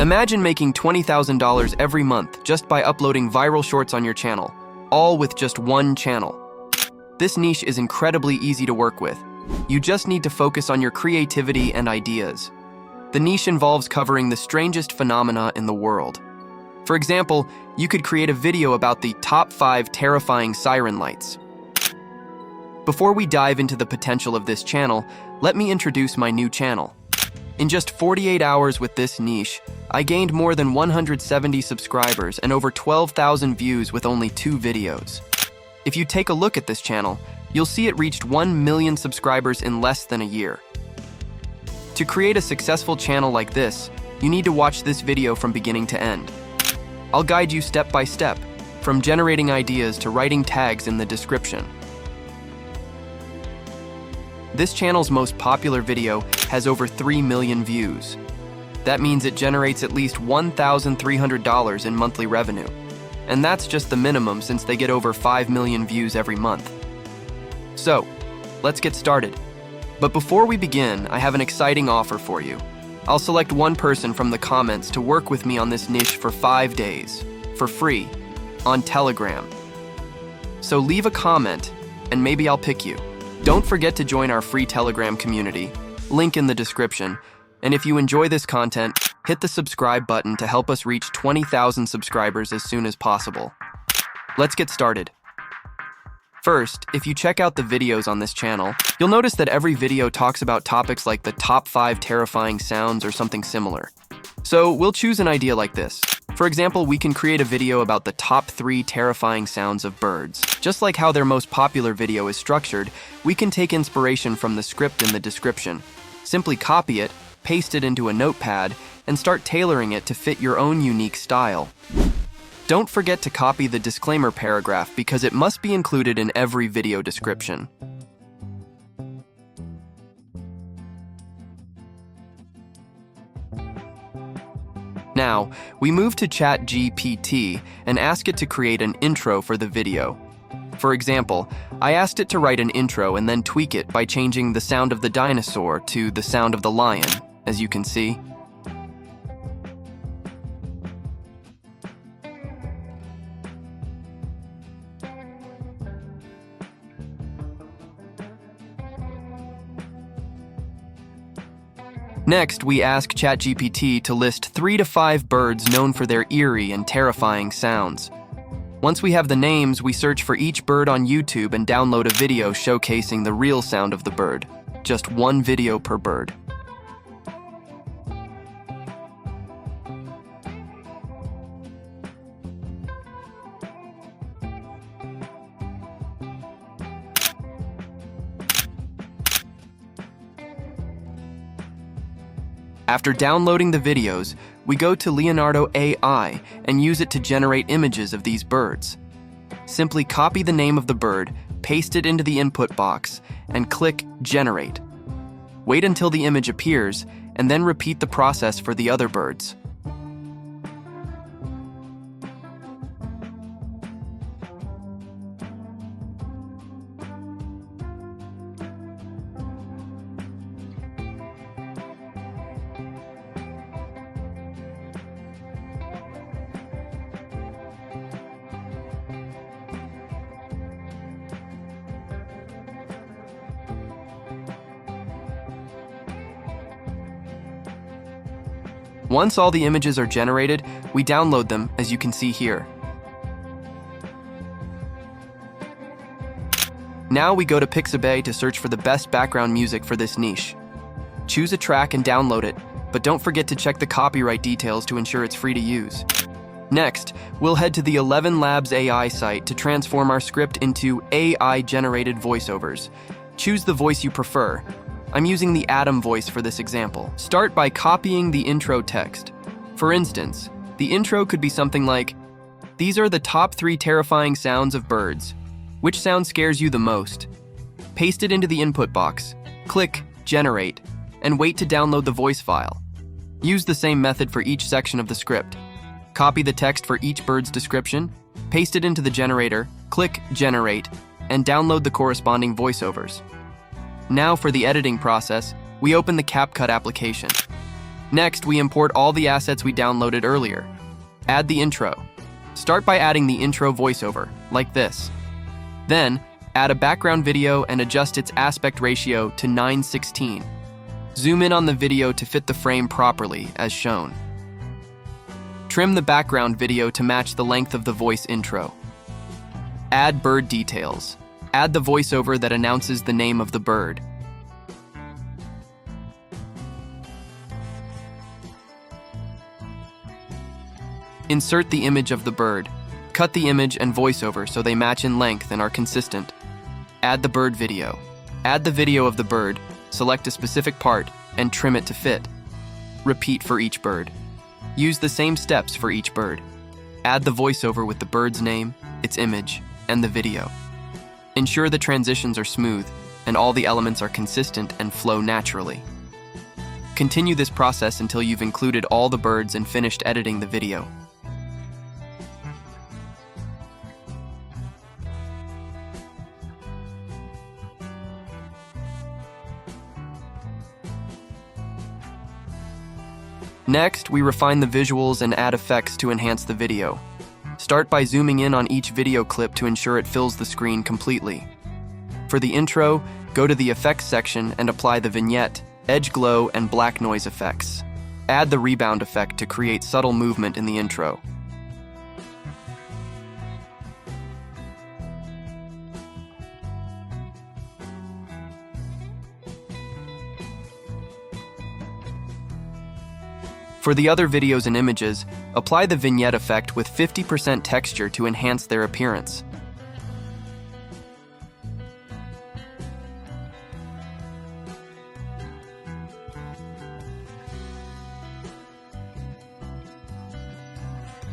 Imagine making $20,000 every month just by uploading viral shorts on your channel, all with just one channel. This niche is incredibly easy to work with. You just need to focus on your creativity and ideas. The niche involves covering the strangest phenomena in the world. For example, you could create a video about the top 5 terrifying siren lights. Before we dive into the potential of this channel, let me introduce my new channel. In just 48 hours with this niche, I gained more than 170 subscribers and over 12,000 views with only 2 videos. If you take a look at this channel, you'll see it reached 1 million subscribers in less than a year. To create a successful channel like this, you need to watch this video from beginning to end. I'll guide you step by step, from generating ideas to writing tags in the description. This channel's most popular video has over 3 million views. That means it generates at least $1,300 in monthly revenue. And that's just the minimum since they get over 5 million views every month. So, let's get started. But before we begin, I have an exciting offer for you. I'll select one person from the comments to work with me on this niche for 5 days, for free, on Telegram. So leave a comment, and maybe I'll pick you. Don't forget to join our free Telegram community, link in the description, and if you enjoy this content, hit the subscribe button to help us reach 20,000 subscribers as soon as possible. Let's get started. First, if you check out the videos on this channel, you'll notice that every video talks about topics like the top 5 terrifying sounds or something similar. So we'll choose an idea like this. For example, we can create a video about the top 3 terrifying sounds of birds. Just like how their most popular video is structured, we can take inspiration from the script in the description. Simply copy it, paste it into a notepad, and start tailoring it to fit your own unique style. Don't forget to copy the disclaimer paragraph because it must be included in every video description. Now, we move to ChatGPT and ask it to create an intro for the video. For example, I asked it to write an intro and then tweak it by changing the sound of the dinosaur to the sound of the lion, as you can see. Next, we ask ChatGPT to list 3 to 5 birds known for their eerie and terrifying sounds. Once we have the names, we search for each bird on YouTube and download a video showcasing the real sound of the bird. Just 1 video per bird. After downloading the videos, we go to Leonardo AI and use it to generate images of these birds. Simply copy the name of the bird, paste it into the input box, and click Generate. Wait until the image appears, and then repeat the process for the other birds. Once all the images are generated, we download them, as you can see here. Now we go to Pixabay to search for the best background music for this niche. Choose a track and download it, but don't forget to check the copyright details to ensure it's free to use. Next, we'll head to the 11 Labs AI site to transform our script into AI-generated voiceovers. Choose the voice you prefer. I'm using the Adam voice for this example. Start by copying the intro text. For instance, the intro could be something like, "These are the top 3 terrifying sounds of birds. Which sound scares you the most?" Paste it into the input box, click Generate, and wait to download the voice file. Use the same method for each section of the script. Copy the text for each bird's description, paste it into the generator, click Generate, and download the corresponding voiceovers. Now for the editing process, we open the CapCut application. Next, we import all the assets we downloaded earlier. Add the intro. Start by adding the intro voiceover, like this. Then, add a background video and adjust its aspect ratio to 9:16. Zoom in on the video to fit the frame properly, as shown. Trim the background video to match the length of the voice intro. Add bird details. Add the voiceover that announces the name of the bird. Insert the image of the bird. Cut the image and voiceover so they match in length and are consistent. Add the bird video. Add the video of the bird, select a specific part, and trim it to fit. Repeat for each bird. Use the same steps for each bird. Add the voiceover with the bird's name, its image, and the video. Ensure the transitions are smooth and all the elements are consistent and flow naturally. Continue this process until you've included all the birds and finished editing the video. Next, we refine the visuals and add effects to enhance the video. Start by zooming in on each video clip to ensure it fills the screen completely. For the intro, go to the effects section and apply the vignette, edge glow, and black noise effects. Add the rebound effect to create subtle movement in the intro. For the other videos and images, apply the vignette effect with 50% texture to enhance their appearance.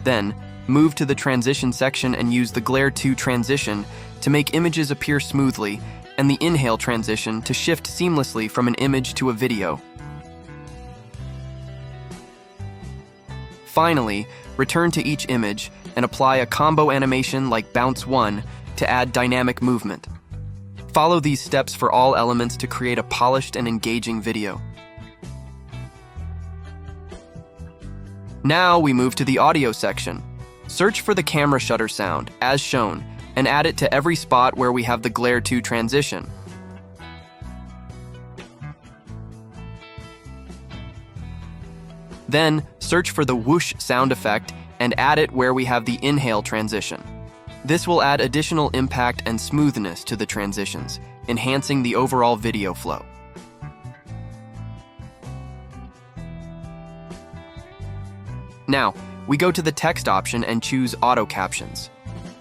Then, move to the transition section and use the Glare 2 transition to make images appear smoothly and the Inhale transition to shift seamlessly from an image to a video. Finally, return to each image and apply a combo animation like Bounce 1 to add dynamic movement. Follow these steps for all elements to create a polished and engaging video. Now we move to the audio section. Search for the camera shutter sound, as shown, and add it to every spot where we have the Glare 2 transition. Then, search for the whoosh sound effect and add it where we have the Inhale transition. This will add additional impact and smoothness to the transitions, enhancing the overall video flow. Now, we go to the text option and choose Auto Captions.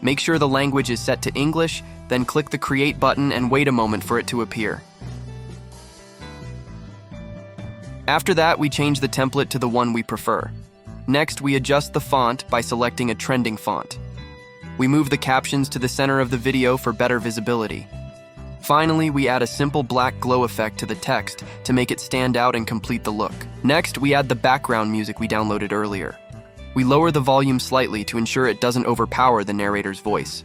Make sure the language is set to English, then click the Create button and wait a moment for it to appear. After that, we change the template to the one we prefer. Next, we adjust the font by selecting a trending font. We move the captions to the center of the video for better visibility. Finally, we add a simple black glow effect to the text to make it stand out and complete the look. Next, we add the background music we downloaded earlier. We lower the volume slightly to ensure it doesn't overpower the narrator's voice.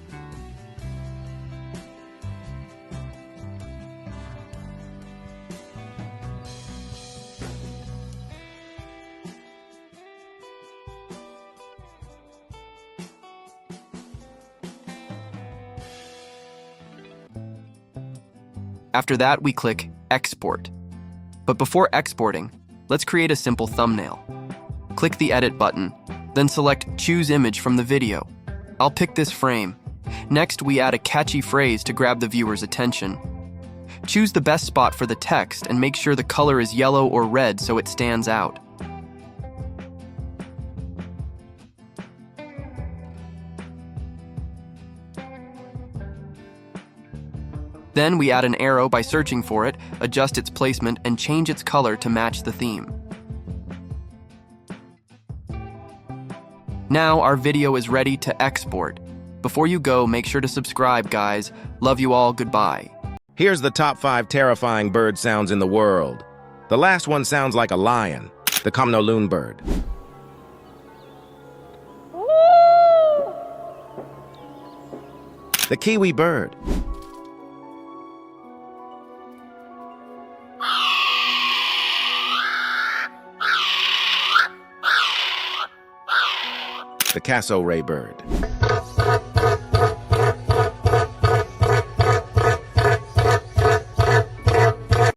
After that, we click Export. But before exporting, let's create a simple thumbnail. Click the Edit button, then select Choose Image from the video. I'll pick this frame. Next, we add a catchy phrase to grab the viewer's attention. Choose the best spot for the text and make sure the color is yellow or red so it stands out. Then we add an arrow by searching for it, adjust its placement, and change its color to match the theme. Now our video is ready to export. Before you go, make sure to subscribe, guys. Love you all, goodbye. Here's the top 5 terrifying bird sounds in the world. The last one sounds like a lion, the Comno-loon bird. The kiwi bird. the cassowary bird.